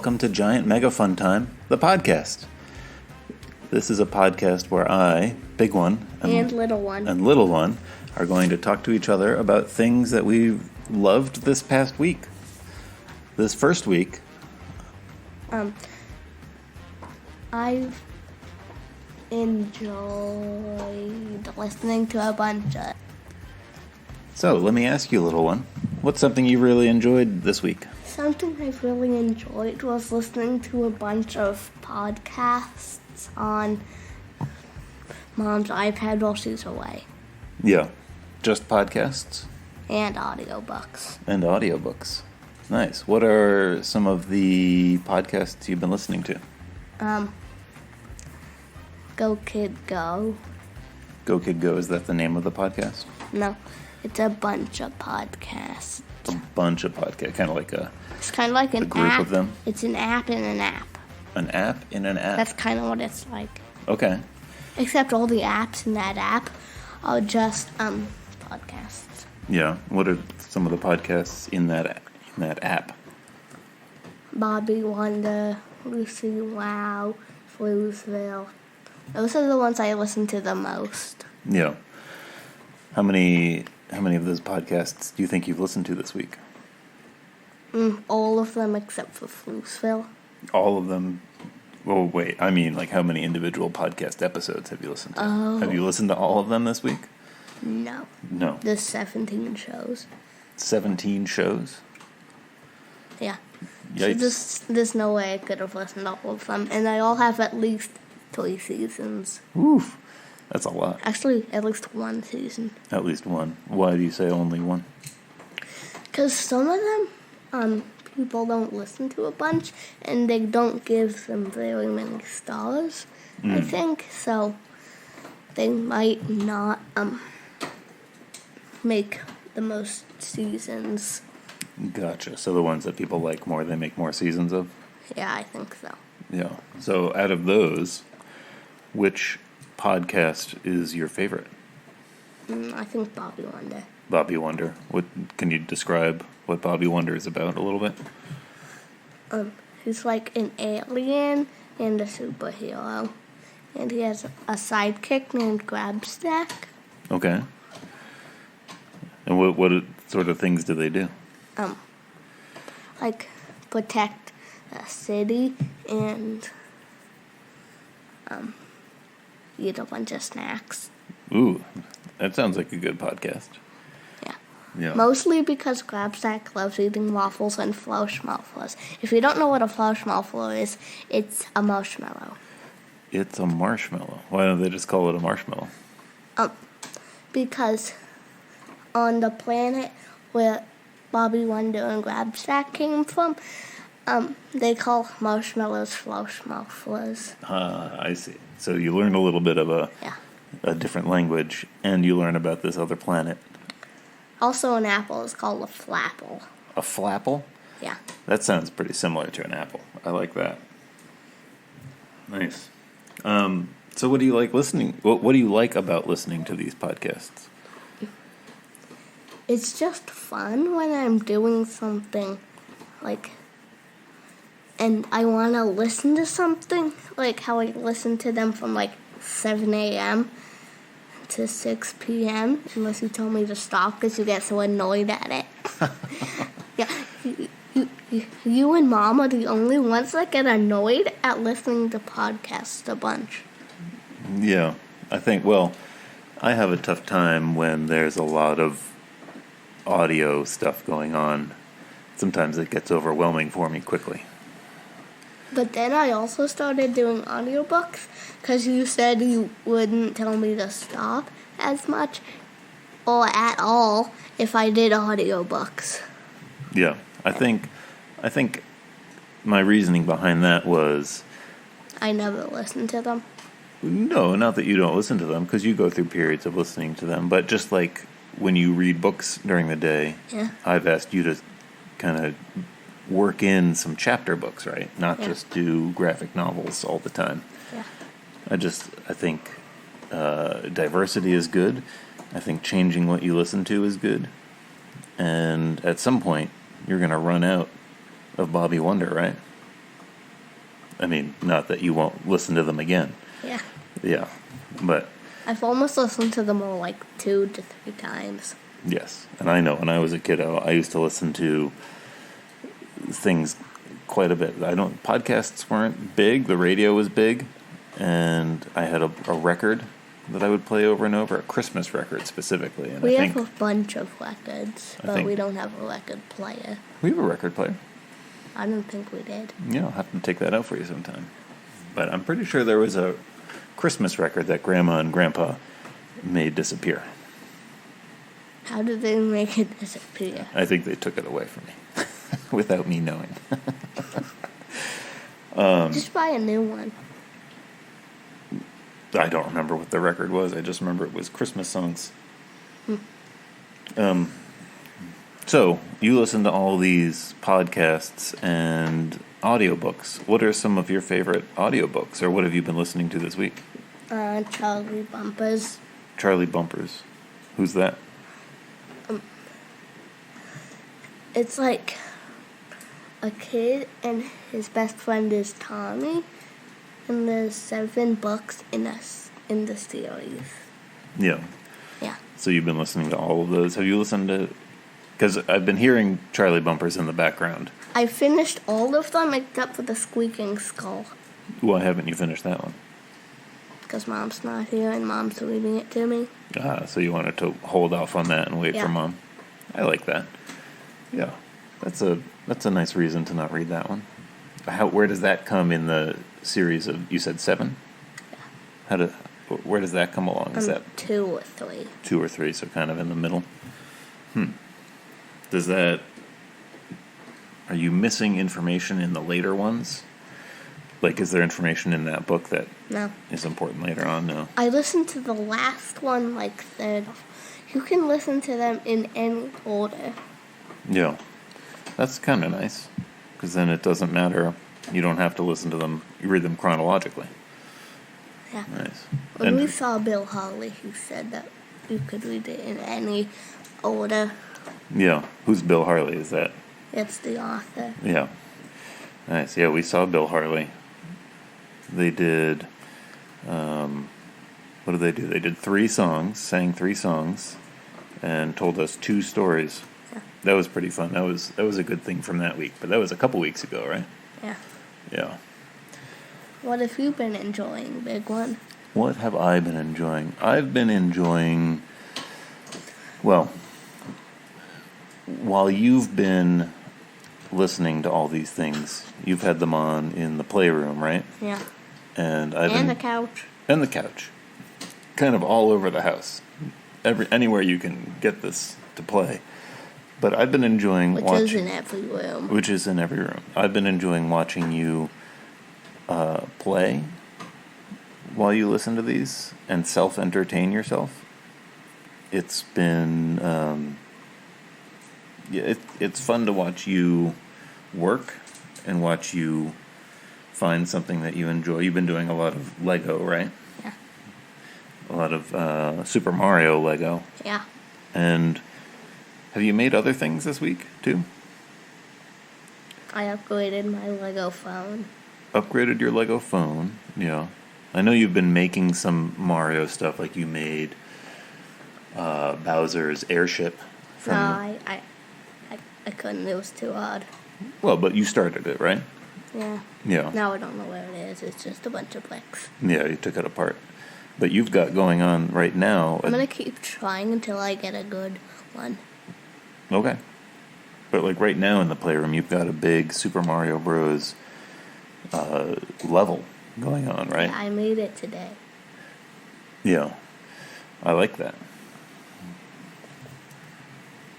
welcome to Giant Mega Fun Time, the podcast. This is a podcast where I, Big One, and Little One, are going to talk to each other about things that we loved this past week. This first week, I've enjoyed listening to a bunch of... So, let me ask you, Little One, what's something you really enjoyed this week? Something I really enjoyed was listening to a bunch of podcasts on Mom's iPad while she's away. Yeah, just podcasts? And audiobooks. Nice. What are some of the podcasts you've been listening to? Go Kid Go. Go Kid Go, is that the name of the podcast? No, it's a bunch of podcasts. A bunch of podcasts, kind of like it's kind of like an group app. Of them? It's an app in an app. An app in an app? That's kind of what it's like. Okay. Except all the apps in that app are just podcasts. Yeah. What are some of the podcasts in that app? Bobby Wonder, Lucy Wow, Bluesville. Those are the ones I listen to the most. Yeah. How many of those podcasts do you think you've listened to this week? All of them except for Bluesville. All of them? Oh, wait. I mean, like, how many individual podcast episodes have you listened to? Oh. Have you listened to all of them this week? No. No. There's 17 shows. 17 shows? Yeah. Yikes. So there's no way I could have listened to all of them. And they all have at least 3 seasons. Oof. That's a lot. Actually, at least 1 season. At least one. Why do you say only one? Because some of them, people don't listen to a bunch, and they don't give them very many stars, I think. So they might not make the most seasons. Gotcha. So the ones that people like more, they make more seasons of? Yeah, I think so. Yeah. So out of those, which podcast is your favorite? I think Bobby Wonder. Bobby Wonder. What can you describe what Bobby Wonder is about a little bit? He's like an alien and a superhero. And he has a sidekick named Grabstack. Okay. And what sort of things do they do? Like protect a city and eat a bunch of snacks. Ooh, that sounds like a good podcast. Yeah. Mostly because Grabstack loves eating waffles and flauschmauflers. If you don't know what a flauschmaufler is, it's a marshmallow. It's a marshmallow. Why don't they just call it a marshmallow? Because on the planet where Bobby Wonder and Grabstack came from, they call marshmallows flauschmauflers. I see. So you learn a little bit of a different language, and you learn about this other planet. Also, an apple is called a flapple. A flapple? Yeah. That sounds pretty similar to an apple. I like that. Nice. So what do you like listening? What do you like about listening to these podcasts? It's just fun when I'm doing something, and I want to listen to something, like how I listen to them from 7 a.m. to 6 p.m. unless you tell me to stop because you get so annoyed at it. Yeah, you and Mom are the only ones that get annoyed at listening to podcasts a bunch. Yeah, I think, I have a tough time when there's a lot of audio stuff going on. Sometimes it gets overwhelming for me quickly. But then I also started doing audiobooks because you said you wouldn't tell me to stop as much or at all if I did audiobooks. Yeah, I think my reasoning behind that was... I never listened to them. No, not that you don't listen to them, because you go through periods of listening to them, but just like when you read books during the day, I've asked you to kind of work in some chapter books, right? Not just do graphic novels all the time. Yeah. I think diversity is good. I think changing what you listen to is good. And at some point, you're going to run out of Bobby Wonder, right? I mean, not that you won't listen to them again. Yeah. Yeah, but... I've almost listened to them all like 2 to 3 times. Yes, and I know when I was a kiddo, I used to listen to things quite a bit. Podcasts weren't big, the radio was big, and I had a record that I would play over and over, a Christmas record specifically. And we have a bunch of records, but we don't have a record player. We have a record player. I don't think we did. Yeah, I'll have to take that out for you sometime. But I'm pretty sure there was a Christmas record that Grandma and Grandpa made disappear. How did they make it disappear? I think they took it away from me without me knowing. Just buy a new one. I don't remember what the record was. I just remember it was Christmas songs. So, you listen to all these podcasts and audiobooks. What are some of your favorite audiobooks, or what have you been listening to this week? Charlie Bumpers. Charlie Bumpers. Who's that? It's like a kid and his best friend is Tommy, and there's 7 books in the series. Yeah. Yeah. So you've been listening to all of those. Have you listened to... Because I've been hearing Charlie Bumpers in the background. I finished all of them except for the Squeaking Skull. Why haven't you finished that one? Because Mom's not here and Mom's reading it to me. So you wanted to hold off on that and wait for Mom. I like that. Yeah. That's a nice reason to not read that one. Where does that come in the series of, you said 7? Yeah. Where does that come along? Is that 2 or 3? 2 or 3, so kind of in the middle. Does that... Are you missing information in the later ones? Like, is there information in that book that is important later on? No. I listened to the last one like third. You can listen to them in any order. Yeah. That's kind of nice. Because then it doesn't matter. You don't have to listen to them. You read them chronologically. Yeah. Nice. When we saw Bill Harley, he said that you could read it in any order. Yeah. Who's Bill Harley? Is that? It's the author. Yeah. Nice. Yeah, we saw Bill Harley. They did... what did they do? They did 3 songs, sang 3 songs, and told us 2 stories. Yeah. That was pretty fun. That was a good thing from that week. But that was a couple weeks ago, right? Yeah. Yeah. What have you been enjoying, Big One? What have I been enjoying? I've been enjoying... Well, while you've been listening to all these things, you've had them on in the playroom, right? Yeah. And the couch. And the couch. Kind of all over the house. Anywhere you can get this to play. But I've been enjoying watching... Which is in every room. Which is in every room. I've been enjoying watching you play while you listen to these and self-entertain yourself. It's been... it's fun to watch you work and watch you find something that you enjoy. You've been doing a lot of Lego, right? Yeah. A lot of Super Mario Lego. Yeah. And have you made other things this week, too? I upgraded my Lego phone. Upgraded your Lego phone, yeah. I know you've been making some Mario stuff, like you made Bowser's airship. No, I couldn't. It was too hard. Well, but you started it, right? Yeah. Yeah. Now I don't know where it is. It's just a bunch of bricks. Yeah, you took it apart. But you've got going on right now... I'm going to keep trying until I get a good one. Okay. But like right now in the playroom, you've got a big Super Mario Bros. Level going on, right? Yeah, I made it today. Yeah. I like that.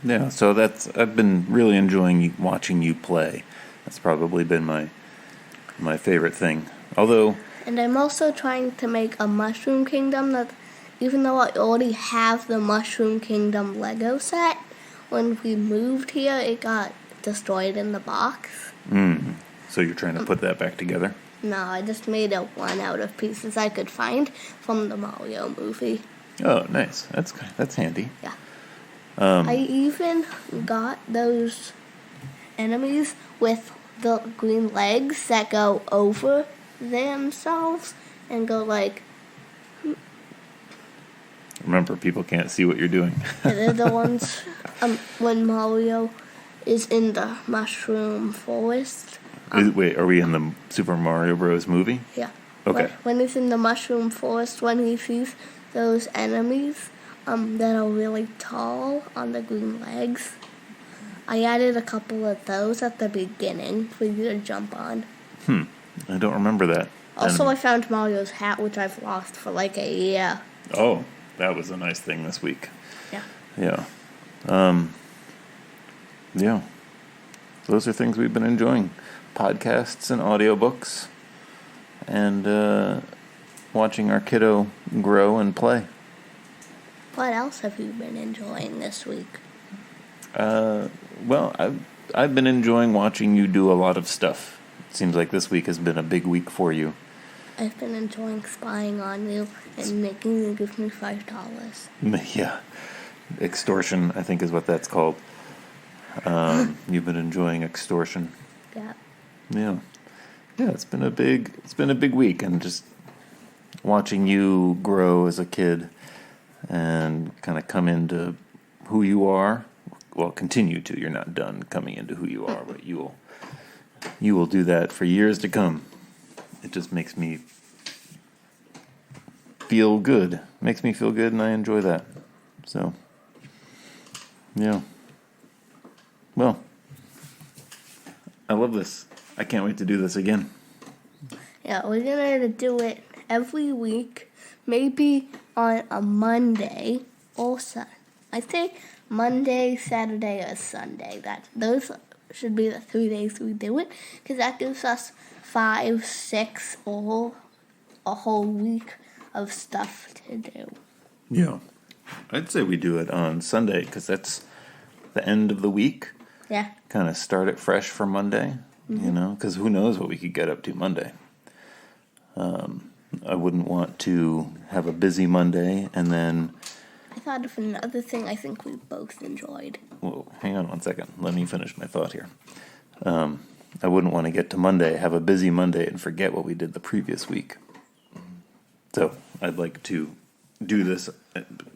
Yeah, so I've been really enjoying watching you play. That's probably been my favorite thing. Although... And I'm also trying to make a Mushroom Kingdom that, even though I already have the Mushroom Kingdom Lego set, when we moved here, it got destroyed in the box. So you're trying to put that back together? No, I just made a one out of pieces I could find from the Mario movie. Oh, nice. That's handy. Yeah. I even got those enemies with the green legs that go over themselves and go like... Remember, people can't see what you're doing. They're the ones when Mario is in the mushroom forest. Wait, are we in the Super Mario Bros. Movie? Yeah. Okay. When he's in the mushroom forest, when he sees those enemies that are really tall on the green legs, I added a couple of those at the beginning for you to jump on. I don't remember that. Also, I found Mario's hat, which I've lost for like a year. Oh, that was a nice thing this week. Yeah. Yeah. Yeah. Those are things we've been enjoying. Podcasts and audiobooks. And watching our kiddo grow and play. What else have you been enjoying this week? Well, I've been enjoying watching you do a lot of stuff. It seems like this week has been a big week for you. I've been enjoying spying on you and making you give me $5. Yeah. Extortion, I think is what that's called. You've been enjoying extortion. Yeah. Yeah. Yeah, it's been a big week, and just watching you grow as a kid and kind of come into who you are. Well, continue to. You're not done coming into who you are, but you will do that for years to come. It just makes me feel good. Makes me feel good, and I enjoy that. So, yeah. Well, I love this. I can't wait to do this again. Yeah, we're going to do it every week, maybe on a Monday or Sunday. I think Monday, Saturday, or Sunday. Those should be the 3 days we do it, because that gives us 5, 6, or a whole week of stuff to do. Yeah. I'd say we do it on Sunday, because that's the end of the week. Yeah. Kind of start it fresh for Monday, because who knows what we could get up to Monday. I wouldn't want to have a busy Monday and then... I thought of another thing I think we both enjoyed. Whoa, hang on one second. Let me finish my thought here. I wouldn't want to get to Monday, have a busy Monday, and forget what we did the previous week. So I'd like to do this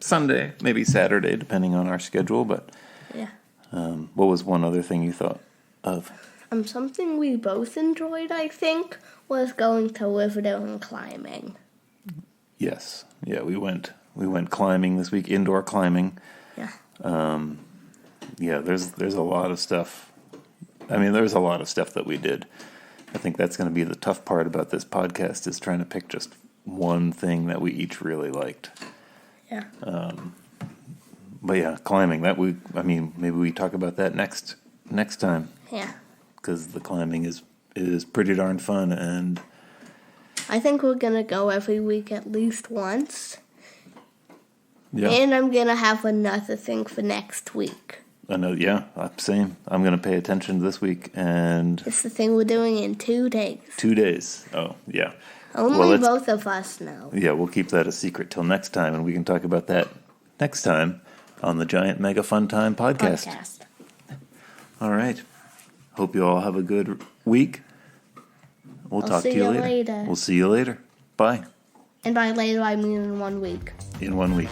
Sunday, maybe Saturday, depending on our schedule. But yeah. What was one other thing you thought of? Something we both enjoyed, I think, was going to Riverdale and climbing. Yes. Yeah, we went climbing this week, indoor climbing. Yeah. Yeah, there's a lot of stuff. I mean, there's a lot of stuff that we did. I think that's going to be the tough part about this podcast, is trying to pick just one thing that we each really liked. Yeah. But yeah, climbing, maybe we talk about that next time. Yeah. Because the climbing is pretty darn fun, and I think we're going to go every week at least once. Yeah. And I'm going to have another thing for next week. Yeah, same. I'm going to pay attention this week, and... It's the thing we're doing in 2 days. 2 days. Oh, yeah. Only both of us know. Yeah, we'll keep that a secret till next time, and we can talk about that next time on the Giant Mega Fun Time podcast. All right. Hope you all have a good week. We'll talk to you later. We'll see you later. Bye. And by later, I mean in 1 week. In 1 week.